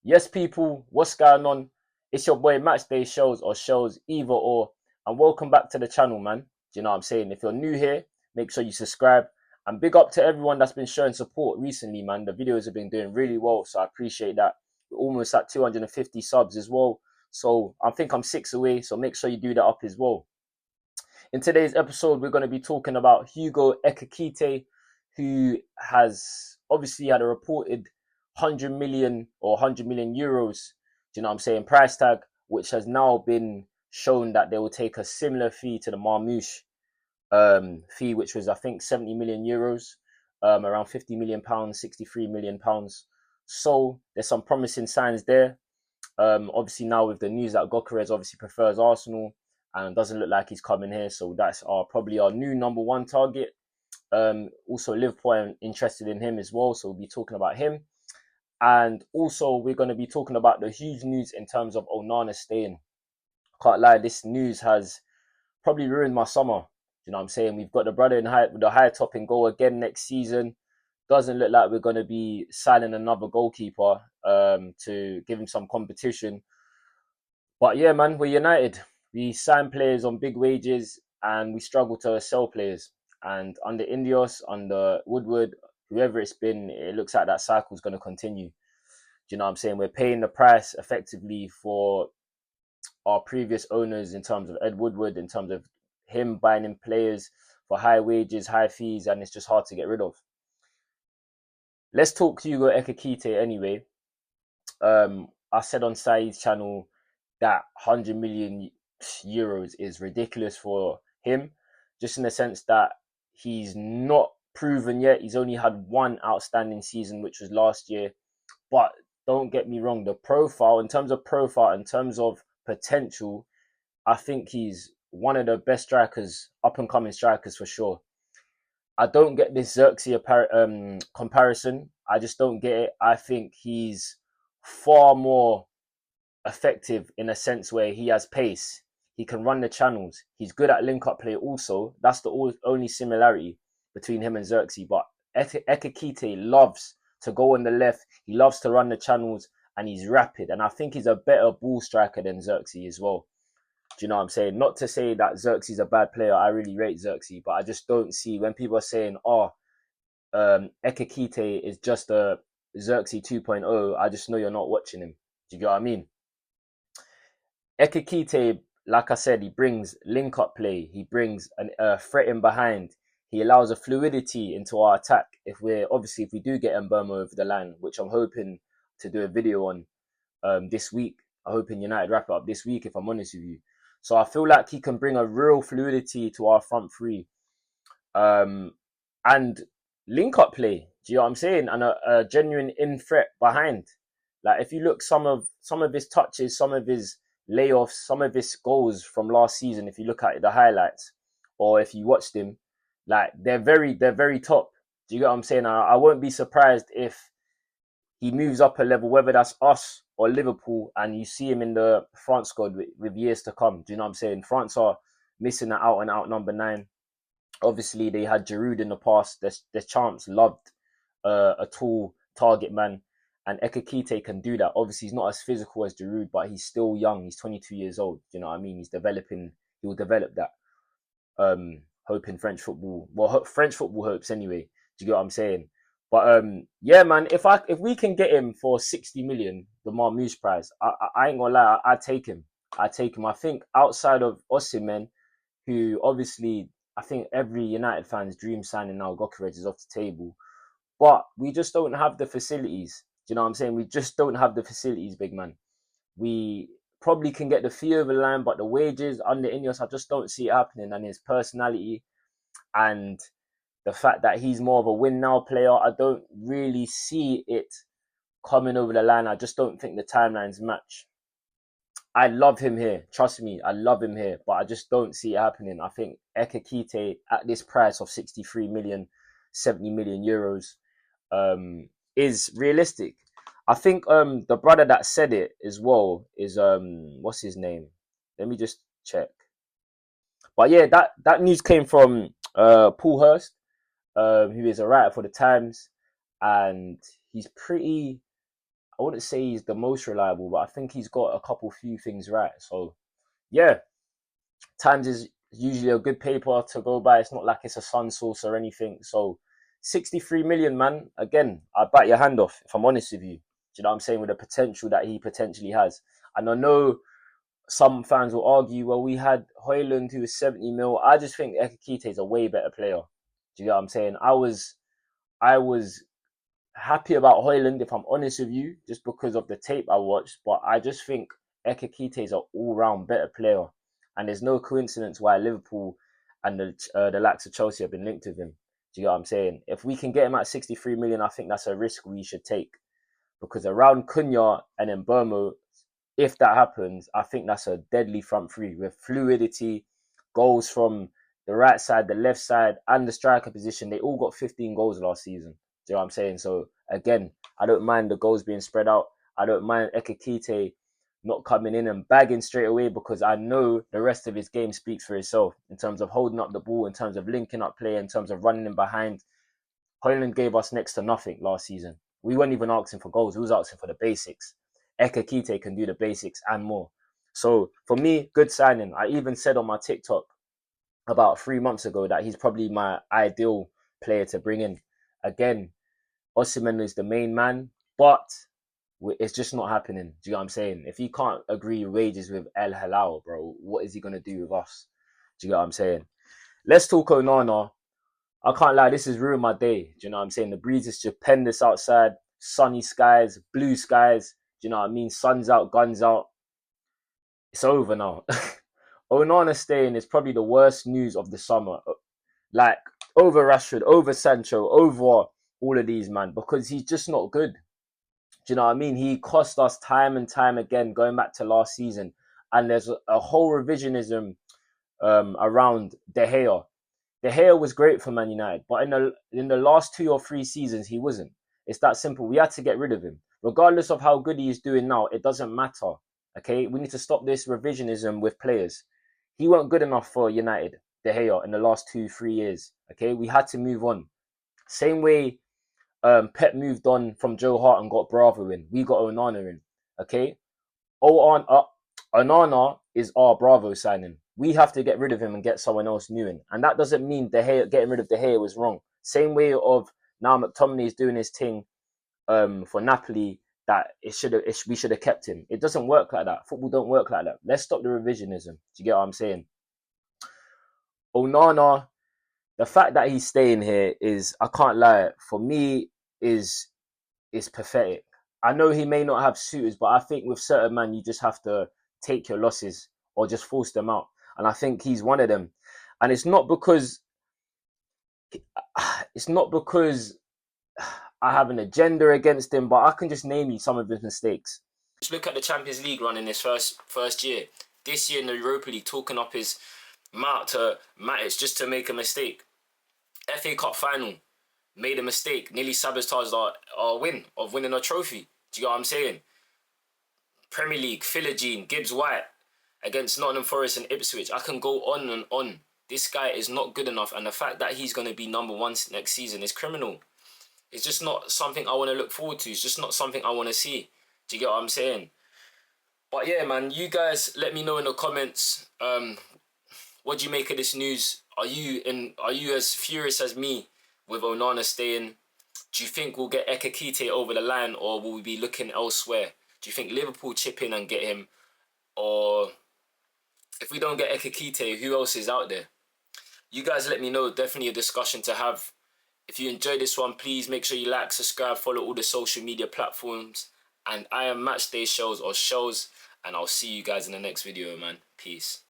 Yes, people, what's going on? It's your boy Matchday Shows or Shows Either or, and welcome back to the channel, man. Do you know what I'm saying? If you're new here, make sure you subscribe. And big up to everyone that's been showing support recently, man. The videos have been doing really well, so I appreciate that. We're almost at 250 subs as well. So I think I'm 6 away, so make sure you do that up as well. In today's episode, we're going to be talking about Hugo Ekitike, who has obviously had a reported 100 million or 100 million euros, do you know what I'm saying, price tag, which has now been shown that they will take a similar fee to the Marmoush fee, which was, I think, 70 million euros, around 50 million pounds, 63 million pounds. So there's some promising signs there. Obviously now with the news that Goalkeeper obviously prefers Arsenal and doesn't look like he's coming here, so that's probably our new number one target. Also Liverpool are interested in him as well, so we'll be talking about him. And also we're going to be talking about the huge news in terms of Onana staying. Can't lie, this news has probably ruined my summer. You know what I'm saying? We've got the brother with the high top in goal again next season. Doesn't look like we're going to be signing another goalkeeper to give him some competition. But yeah, man, we're United. We sign players on big wages and we struggle to sell players. And under Indios, under Woodward, whoever it's been, it looks like that cycle is going to continue. Do you know what I'm saying? We're paying the price effectively for our previous owners in terms of Ed Woodward, in terms of him buying in players for high wages, high fees, and it's just hard to get rid of. Let's talk Hugo Ekitike anyway. I said on Saeed's channel that 100 million euros is ridiculous for him, just in the sense that he's not proven yet. He's only had one outstanding season, which was last year. But don't get me wrong, the profile, in terms of potential, I think he's one of the best strikers, up and coming strikers for sure. I don't get this Xerxes comparison. I just don't get it. I think he's far more effective in a sense where he has pace. He can run the channels. He's good at link-up play also. That's the only similarity between him and Xerxes. But Ekitike loves to go on the left. He loves to run the channels and he's rapid. And I think he's a better ball striker than Xerxes as well. Do you know what I'm saying? Not to say that Xerxes is a bad player. I really rate Xerxes. But I just don't see when people are saying, Ekitike is just a Xerxes 2.0. I just know you're not watching him. Do you get what I mean? Ekitike, like I said, he brings link-up play. He brings a threat in behind. He allows a fluidity into our attack. If we do get Mbeumo over the line, which I'm hoping to do a video on this week. I'm hoping United wrap it up this week, if I'm honest with you. So I feel like he can bring a real fluidity to our front three. And link-up play. Do you know what I'm saying? And a genuine in-threat behind. Like if you look some of his touches, some of his layoffs, some of his goals from last season, if you look at the highlights or if you watched him, like they're very top. Do you get what I'm saying? I won't be surprised if he moves up a level, whether that's us or Liverpool, and you see him in the France squad with years to come. Do you know what I'm saying? France are missing an out and out number 9. Obviously, they had Giroud in the past. The champs loved a tall target man. And Ekitike can do that. Obviously, he's not as physical as Giroud, but he's still young. He's 22 years old. You know what I mean? He's developing. He will develop that. Hoping French football. Well, French football hopes anyway. Do you get what I'm saying? But yeah, man. If we can get him for 60 million, the Marmoush prize, I ain't gonna lie. I take him. I think outside of Osimhen, who obviously I think every United fan's dream signing now, Goalkeeper is off the table. But we just don't have the facilities. Do you know what I'm saying? We just don't have the facilities, big man. We probably can get the fee over the line, but the wages under Ineos, I just don't see it happening. And his personality and the fact that he's more of a win now player, I don't really see it coming over the line. I just don't think the timelines match. I love him here. Trust me, I love him here, but I just don't see it happening. I think Ekitike at this price of 63 million, 70 million euros, is realistic. I think the brother that said it as well is what's his name? Let me just check. But yeah, that news came from Paul Hurst, who is a writer for the Times, and he's pretty. I wouldn't say he's the most reliable, but I think he's got a few things right. So yeah, Times is usually a good paper to go by. It's not like it's a sun source or anything. So 63 million, man. Again, I bite your hand off if I'm honest with you. Do you know what I'm saying? With the potential that he potentially has. And I know some fans will argue, well, we had Højlund who was 70 mil. I just think Ekitike is a way better player. Do you know what I'm saying? I was happy about Højlund, if I'm honest with you, just because of the tape I watched. But I just think Ekitike is an all-round better player, and there's no coincidence why Liverpool and the likes of Chelsea have been linked with him. Do you get what I'm saying? If we can get him at 63 million, I think that's a risk we should take, because around Cunha and then Burmo, if that happens, I think that's a deadly front three with fluidity, goals from the right side, the left side, and the striker position. They all got 15 goals last season. Do you know what I'm saying? So again, I don't mind the goals being spread out. I don't mind Ekitike not coming in and bagging straight away, because I know the rest of his game speaks for itself in terms of holding up the ball, in terms of linking up play, in terms of running in behind. Højlund gave us next to nothing last season. We weren't even asking for goals. We was asking for the basics. Ekitike can do the basics and more. So for me, good signing. I even said on my TikTok about 3 months ago that he's probably my ideal player to bring in. Again, Osimhen is the main man, but it's just not happening. Do you know what I'm saying? If he can't agree wages with El Hilal, bro, what is he going to do with us? Do you know what I'm saying? Let's talk Onana. I can't lie, this has ruined my day. Do you know what I'm saying? The breeze is stupendous outside, sunny skies, blue skies. Do you know what I mean? Sun's out, guns out. It's over now. Onana staying is probably the worst news of the summer. Like, over Rashford, over Sancho, over all of these, man, because he's just not good. Do you know what I mean? He cost us time and time again, going back to last season. And there's a whole revisionism around De Gea. De Gea was great for Man United, but in the last 2 or 3 seasons, he wasn't. It's that simple. We had to get rid of him. Regardless of how good he is doing now, it doesn't matter. Okay? We need to stop this revisionism with players. He weren't good enough for United, De Gea, in the last 2-3 years. Okay? We had to move on. Same way Pep moved on from Joe Hart and got Bravo in. We got Onana in. Okay? Onana is our Bravo signing. We have to get rid of him and get someone else new in. And that doesn't mean getting rid of De Gea was wrong. Same way of now McTominay is doing his thing for Napoli, that we should have kept him. It doesn't work like that. Football don't work like that. Let's stop the revisionism. Do you get what I'm saying? Onana, the fact that he's staying here is, I can't lie, for me is pathetic. I know he may not have suitors, but I think with certain men, you just have to take your losses or just force them out. And I think he's one of them. And it's not because I have an agenda against him, but I can just name you some of his mistakes. Just look at the Champions League run in his first year. This year in the Europa League, talking up his mouth to Matic just to make a mistake. FA Cup final, made a mistake, nearly sabotaged our win of winning a trophy. Do you get what I'm saying? Premier League, Philogene, Gibbs White against Nottingham Forest and Ipswich. I can go on and on. This guy is not good enough, and the fact that he's going to be number 1 next season is criminal. It's just not something I want to look forward to. It's just not something I want to see. Do you get what I'm saying? But yeah, man, you guys let me know in the comments. What do you make of this news? Are you as furious as me with Onana staying? Do you think we'll get Ekitike over the line, or will we be looking elsewhere? Do you think Liverpool chip in and get him? Or if we don't get Ekitike, who else is out there? You guys let me know. Definitely a discussion to have. If you enjoyed this one, please make sure you like, subscribe, follow all the social media platforms. And I am Matchday Shows, and I'll see you guys in the next video, man. Peace.